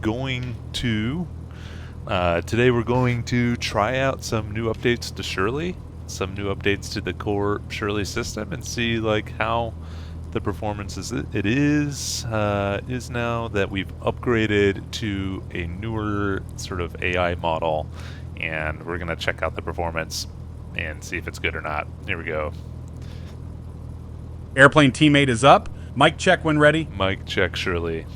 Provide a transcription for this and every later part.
going to today we're going to try out some new updates to Shirley, some new updates to the core Shirley system, and see like how the performance is now that we've upgraded to a newer sort of AI model, and we're gonna check out the performance and see if it's good or not. Here we go. Airplane teammate is up. Mic check when ready. Mic check, Shirley.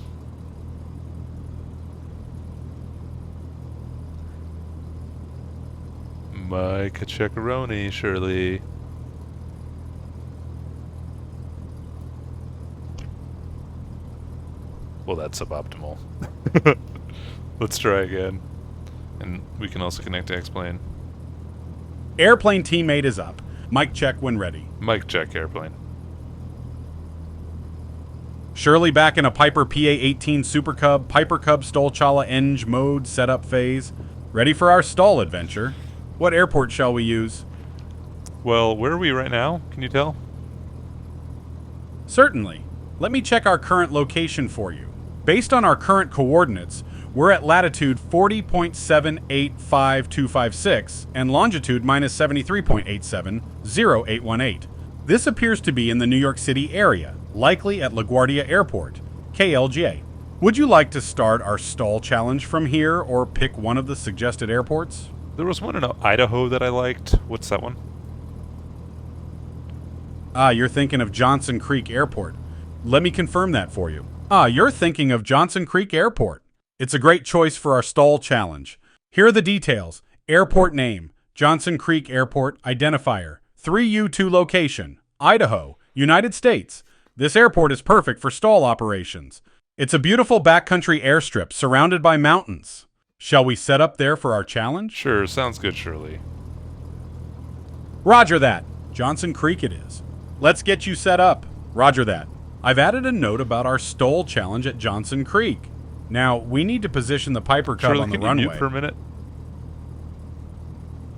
Mic checkaroni, Shirley. Well, that's suboptimal. Let's try again. And we can also connect to X-Plane. Airplane teammate is up. Mic check when ready. Mic check, airplane. Shirley back in a Piper PA-18 Super Cub, Piper Cub Stolchala Eng mode setup phase. Ready for our stall adventure. What airport shall we use? Well, where are we right now? Can you tell? Certainly. Let me check our current location for you. Based on our current coordinates, we're at latitude 40.785256 and longitude minus 73.870818. This appears to be in the New York City area, likely at LaGuardia Airport, KLJ. Would you like to start our stall challenge from here or pick one of the suggested airports? There was one in Idaho that I liked. What's that one? You're thinking of Johnson Creek Airport. Let me confirm that for you. You're thinking of Johnson Creek Airport. It's a great choice for our stall challenge. Here are the details. Airport name, Johnson Creek Airport identifier, 3U2 location, Idaho, United States. This airport is perfect for stall operations. It's a beautiful backcountry airstrip surrounded by mountains. Shall we set up there for our challenge? Sure, sounds good, Shirley. Roger that. Johnson Creek it is. Let's get you set up. Roger that. I've added a note about our stall challenge at Johnson Creek. Now, we need to position the Piper Cub Shirley, on the can you runway. mute for a minute?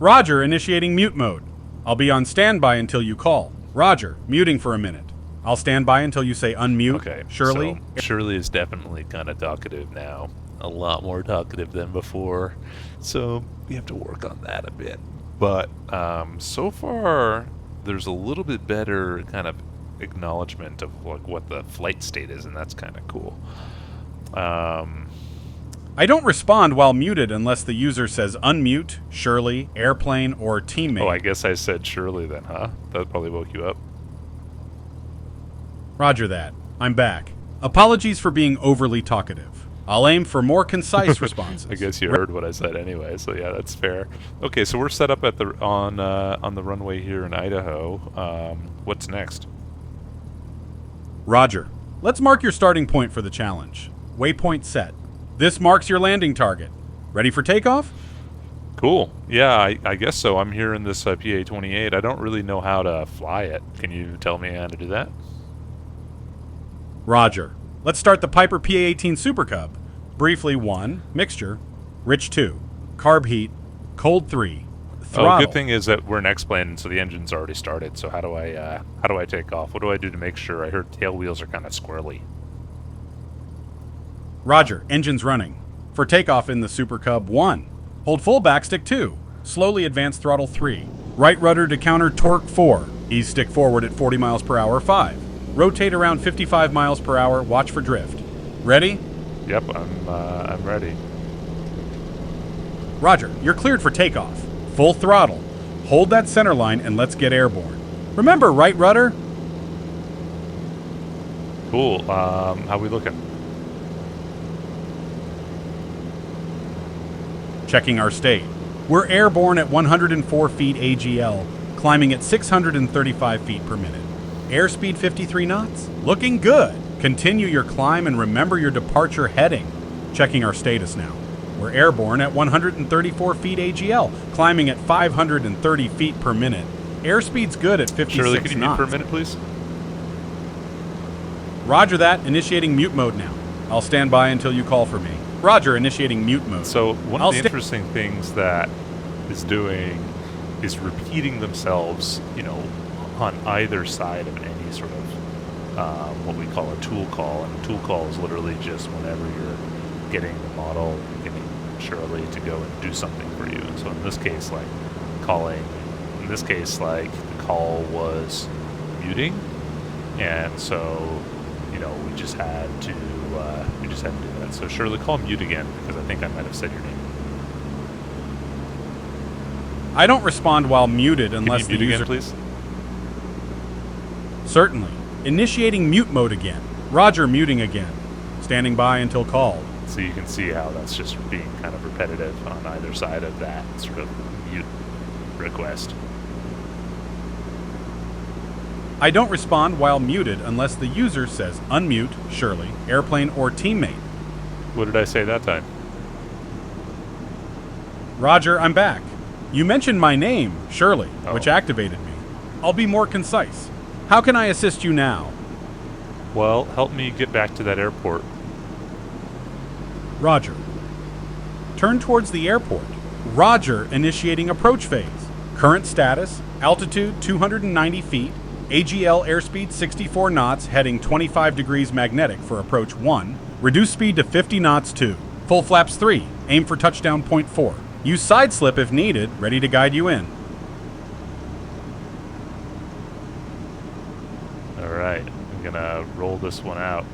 Roger, initiating mute mode. I'll be on standby until you call. Roger, muting for a minute. I'll stand by until you say unmute. Okay, Shirley? So Shirley is definitely kind of talkative now. A lot more talkative than before. So we have to work on that a bit. But so far, there's a little bit better kind of acknowledgement of like what the flight state is, and that's kind of cool. I don't respond while muted unless the user says unmute, Shirley, airplane, or teammate. Oh, I guess I said Shirley then, huh? That probably woke you up. Roger that. I'm back. Apologies for being overly talkative. I'll aim for more concise responses. I guess you heard what I said anyway, so yeah, that's fair. Okay, so we're set up at the on the runway here in Idaho. What's next? Roger. Let's mark your starting point for the challenge. Waypoint set. This marks your landing target. Ready for takeoff? Cool. Yeah, I guess so. I'm here in this PA-28. I don't really know how to fly it. Can you tell me how to do that? Roger. Let's start the Piper PA-18 Super Cub. Briefly 1, mixture, rich 2, carb heat, cold 3, throttle. Oh, good thing is that we're an X-plane, so the engine's already started. So how do I take off? What do I do to make sure? I heard tail wheels are kind of squirrely. Roger, engine's running. For takeoff in the Super Cub 1, hold full backstick 2, slowly advance throttle 3, right rudder to counter torque 4, ease stick forward at 40 miles per hour 5, rotate around 55 miles per hour, watch for drift. Ready? Yep, I'm ready. Roger, you're cleared for takeoff. Full throttle. Hold that center line and let's get airborne. Remember, right rudder? Cool. How we looking? Checking our state. We're airborne at 104 feet AGL, climbing at 635 feet per minute. Airspeed 53 knots. Looking good. Continue your climb and remember your departure heading. Checking our status now. We're airborne at 134 feet AGL, climbing at 530 feet per minute. Airspeed's good at 56 Shirley, can you mute knots. for a minute, please? Roger that. Initiating mute mode now. I'll stand by until you call for me. Roger, initiating mute mode. So one of the interesting things that is doing is repeating themselves, you know, on either side of any sort of what we call a tool call. And a tool call is literally just whenever you're getting the model, getting Shirley to go and do something for you. And so in this case, like calling, in this case, like the call was muting, and so we just had to do that. So Shirley, call mute again because I think I might have said your name. I don't respond while muted unless Can you the mute user... again, please? Certainly. Initiating mute mode again. Roger, muting again. Standing by until called. So you can see how that's just being kind of repetitive on either side of that sort of mute request. I don't respond while muted unless the user says unmute, Shirley, airplane, or teammate. What did I say that time? Roger, I'm back. You mentioned my name, Shirley, which Oh. activated me. I'll be more concise. How can I assist you now? Well, help me get back to that airport. Roger. Turn towards the airport. Roger, initiating approach phase. Current status, altitude 290 feet, AGL airspeed 64 knots, heading 25 degrees magnetic for approach 1. Reduce speed to 50 knots 2. Full flaps 3. Aim for touchdown point 4. Use side slip if needed, ready to guide you in. All right, I'm gonna roll this one out.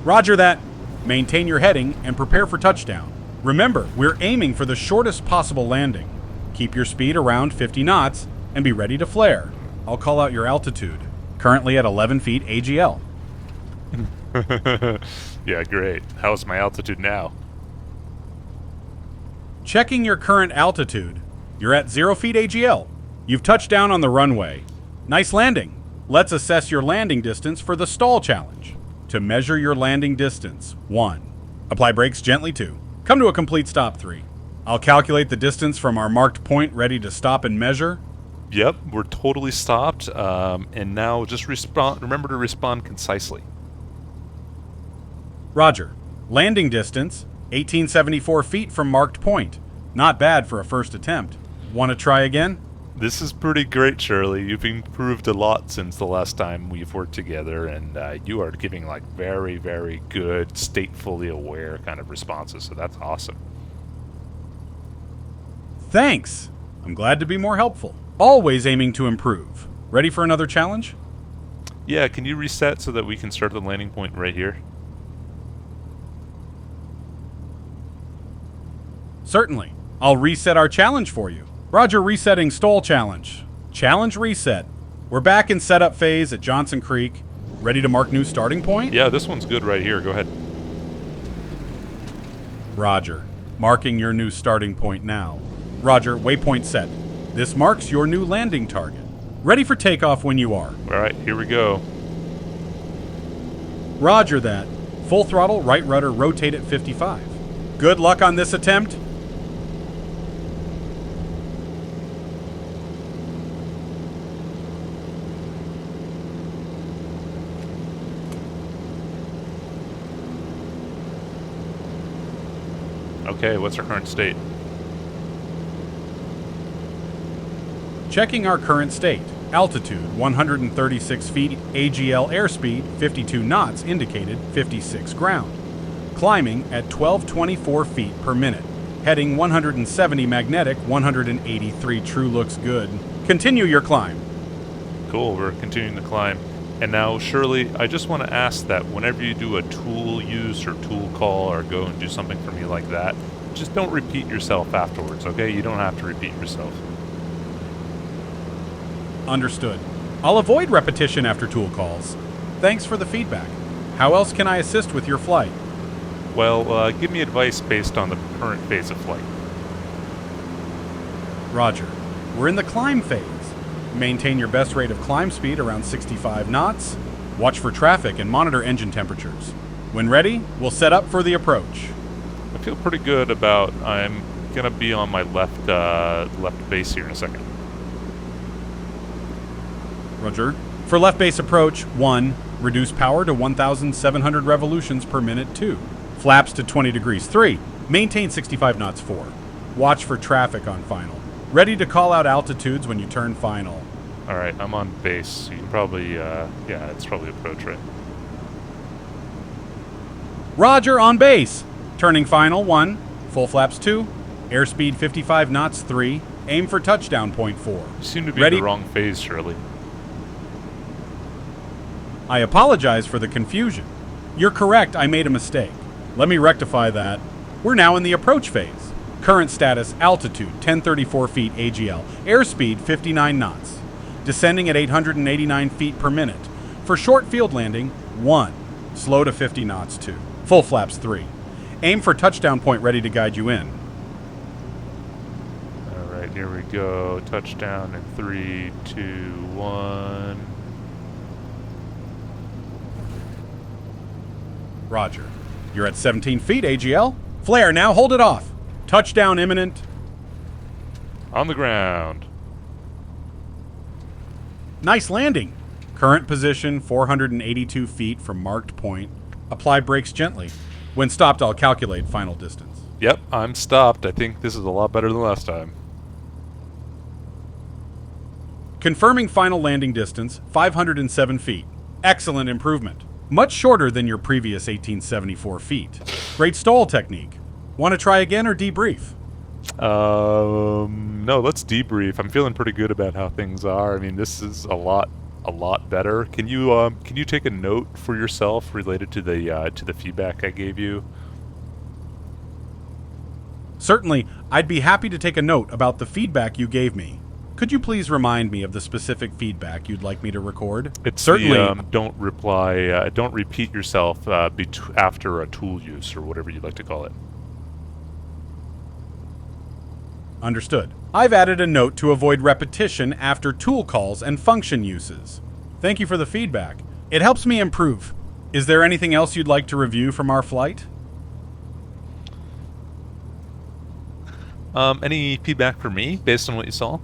Roger that. Maintain your heading and prepare for touchdown. Remember, we're aiming for the shortest possible landing. Keep your speed around 50 knots and be ready to flare. I'll call out your altitude. Currently at 11 feet AGL. Yeah, great. How's my altitude now? Checking your current altitude. You're at 0 feet AGL. You've touched down on the runway. Nice landing. Let's assess your landing distance for the stall challenge. To measure your landing distance, 1. Apply brakes gently, 2. Come to a complete stop, 3. I'll calculate the distance from our marked point ready to stop and measure. Yep, we're totally stopped. And now just remember to respond concisely. Roger. Landing distance, 1874 feet from marked point. Not bad for a first attempt. Want to try again? This is pretty great, Shirley. You've improved a lot since the last time we've worked together, and you are giving like very, very good, statefully aware kind of responses, so that's awesome. Thanks. I'm glad to be more helpful. Always aiming to improve. Ready for another challenge? Yeah, can you reset so that we can start the landing point right here? Certainly. I'll reset our challenge for you. Roger, resetting stall challenge. Challenge reset. We're back in setup phase at Johnson Creek. Ready to mark new starting point? Yeah, this one's good right here. Go ahead. Roger. Marking your new starting point now. Roger, waypoint set. This marks your new landing target. Ready for takeoff when you are. All right, here we go. Roger that. Full throttle, right rudder, rotate at 55. Good luck on this attempt. Okay, what's our current state? Checking our current state. Altitude 136 feet, AGL airspeed 52 knots indicated 56 ground. Climbing at 1224 feet per minute. Heading 170 magnetic, 183 true looks good. Continue your climb. Cool, we're continuing to climb. And now, Shirley, I just want to ask that whenever you do a tool use or tool call or go and do something for me like that, just don't repeat yourself afterwards, okay? You don't have to repeat yourself. Understood. I'll avoid repetition after tool calls. Thanks for the feedback. How else can I assist with your flight? Well, give me advice based on the current phase of flight. Roger. We're in the climb phase. Maintain your best rate of climb speed around 65 knots. Watch for traffic and monitor engine temperatures. When ready, we'll set up for the approach. I feel pretty good about I'm gonna be on my left base here in a second. Roger. For left base approach, 1. Reduce power to 1,700 revolutions per minute, 2. Flaps to 20 degrees, 3. Maintain 65 knots, 4. Watch for traffic on final. Ready to call out altitudes when you turn final. All right, I'm on base. So you can probably, yeah, it's probably approach, right? Roger, on base. Turning final 1, full flaps 2, airspeed 55 knots 3, aim for touchdown point 4. You seem to be in Ready? the wrong phase, Shirley. I apologize for the confusion. You're correct, I made a mistake. Let me rectify that. We're now in the approach phase. Current status, altitude 1034 feet AGL, airspeed 59 knots. Descending at 889 feet per minute. For short field landing, 1. Slow to 50 knots 2. Full flaps 3. Aim for touchdown point ready to guide you in. All right, here we go. Touchdown in 3, 2, 1. Roger. You're at 17 feet AGL. Flare now, hold it off. Touchdown imminent. On the ground. Nice landing. Current position 482 feet from marked point. Apply brakes gently. When stopped, I'll calculate final distance. Yep, I'm stopped. I think this is a lot better than last time. Confirming final landing distance 507 feet. Excellent improvement. Much shorter than your previous 1874 feet. Great stall technique. Want to try again or debrief? No, let's debrief. I'm feeling pretty good about how things are. I mean, this is a lot better. Can you take a note for yourself related to the feedback I gave you? Certainly, I'd be happy to take a note about the feedback you gave me. Could you please remind me of the specific feedback you'd like me to record? It's certainly. Don't reply. Don't repeat yourself after a tool use or whatever you'd like to call it. Understood. I've added a note to avoid repetition after tool calls and function uses. Thank you for the feedback. It helps me improve. Is there anything else you'd like to review from our flight? Any feedback for me based on what you saw?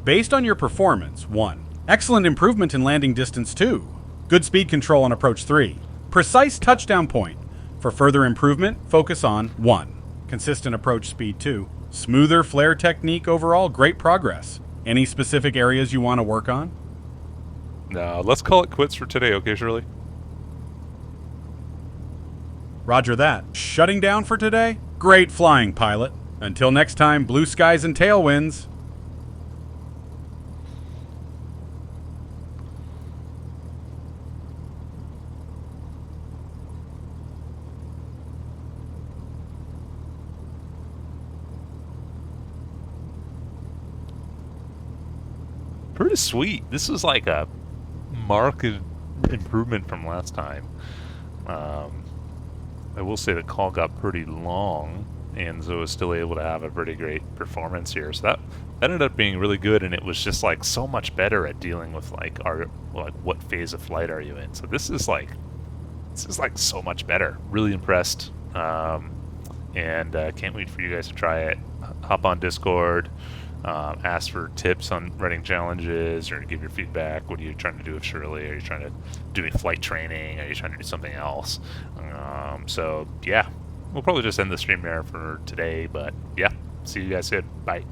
Based on your performance, 1. Excellent improvement in landing distance 2. Good speed control on approach 3. Precise touchdown point. For further improvement, focus on 1. Consistent approach speed 2. Smoother flare technique overall, great progress. Any specific areas you want to work on? No, let's call it quits for today, okay, Shirley? Roger that. Shutting down for today? Great flying, pilot. Until next time, blue skies and tailwinds. Pretty sweet. This is like a marked improvement from last time. I will say the call got pretty long, and so I was still able to have a pretty great performance here. So that ended up being really good, and it was just like so much better at dealing with like what phase of flight are you in. So this is like so much better. Really impressed, and can't wait for you guys to try it. Hop on Discord. Ask for tips on writing challenges or give your feedback. What are you trying to do with Shirley? Are you trying to do any flight training? Are you trying to do something else? So yeah, we'll probably just end the stream there for today, but yeah, see you guys soon. Bye.